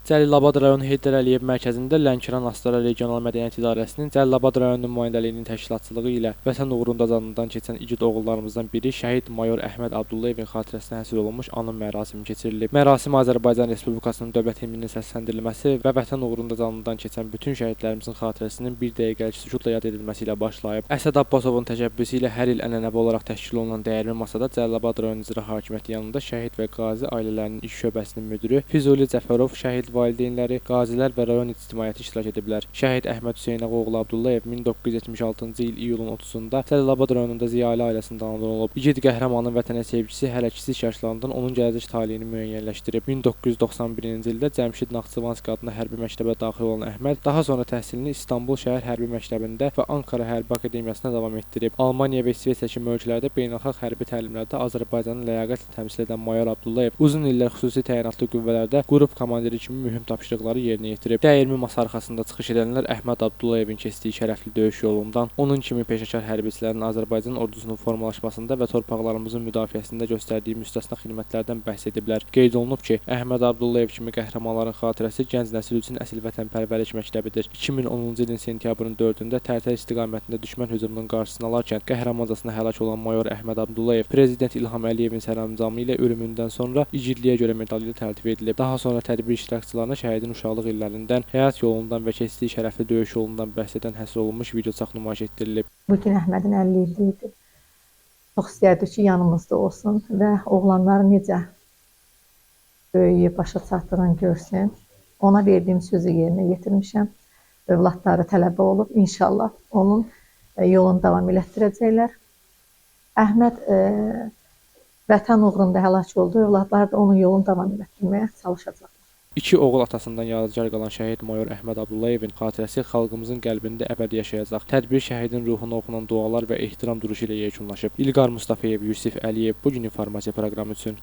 Cəlilabad rayon Heydər Əliyev mərkəzində Lənkəran Astara Regional Mədəniyyət İdarəsinin Cəlilabad rayon nümayəndəliyinin təşkilatçılığı ilə Vətən uğrunda canından keçən igid oğullarımızdan biri şəhid mayor Əhməd Abdullayevin xatirəsinə həsr olunmuş anım mərasimi keçirilib. Mərasim Azərbaycan Respublikasının dövlət himninin səsləndirilməsi və Vətən uğrunda canından keçən bütün şəhidlərimizin xatirəsinin bir dəqiqəlik sükutla yad edilməsi ilə başlayıb. Əsəd Abbasovun təşəbbüsü ilə hər il ənənəvi olaraq təşkil olunan dəyərli masada Cəlilabad rayon İcra Hakimiyyəti yanında şəhid və qazi ailələrinin iş şöbəsinin müdiri Füzuli Cəfərov, şəhid valideynləri, qazilər və rayon ictimaiyyəti iştirak ediblər. Şəhid Əhməd Hüseynoğlu Abdullayev 1976-cı il iyulun 30-da Cəlilabad rayonunda ziyalı ailəsində anadan olub. İgid qəhrəmanın vətənə sevgisi hələ kiçik yaşlarından onun gələcək taleyini müəyyənləşdirib. 1991-ci ildə Cəmşid Naxçıvanski adına hərbi məktəbə daxil olan Əhməd daha sonra təhsilini İstanbul Şəhər Hərbi Məktəbində və Ankara Hərbi Akademiyasında davam etdirib. Almaniya və İsveç kimi ölkələrdə beynəlxalq hərbi təlimlərdə Azərbaycanı ləyaqətlə təmsil edən mayor Abdullayev uzun illər xüsusi təyinatlı qüvvələrdə qrup komandiri kimi mühüm tapşırıqları yerinə yetirib. Dəyirmi masa arxasında çıxış edənlər Əhməd Abdullayevin keçdiyi şərəfli döyüş yolundan, onun kimi peşəkar hərbiçilərin Azərbaycan ordusunun formalaşmasında və torpaqlarımızın müdafiəsində göstərdiyi müstəsna xidmətlərdən bəhs ediblər. Qeyd olunub ki, Əhməd Abdullayev kimi qəhrəmanların xatirəsi gənc nəsil üçün əsl vətənpərvərlik məktəbidir. 2010-cu ilin sentyabrın 4-də Tərtər istiqamətində düşmən hücumunun qarşısını alarkən qəhrəmancasına həlak olan mayor Əhməd Abdullayev Prezident İlham Əliyevin sərəncamı ilə ölümündən sonra igidliyə görə medalı ilə təltif edilib. Daha sonra tədbir iştirakçılarına şəhidin uşaqlıq illərindən, həyat yolundan və keçdiyi şərəfli döyüş yolundan bəhs edən həsr olunmuş videoçaq nümayiş etdirilib. Bugün Əhmədin 50 illiyi idi. Çox istərdik ki, yanımızda olsun və oğlanları necə böyüyüb başa çatdığını görsün. Ona verdiyim sözü yerinə yetirmişəm. Övladları tələbə olub. İnşallah onun yolunu davam elətdirəcəklər. Əhməd vətən uğrunda həlak oldu. Övladları da onun yolunu davam elətdirməyə çalışacaqlar. İki oğul atasından yadigar qalan şəhid mayor Əhməd Abdullayevin xatirəsi xalqımızın qəlbində əbədi yaşayacaq. Tədbir şəhidin ruhuna oxunan dualar və ehtiram duruşu ilə yekunlaşıb. İlqar Mustafayev, Yusif Əliyev bu gün informasiya proqramı üçün.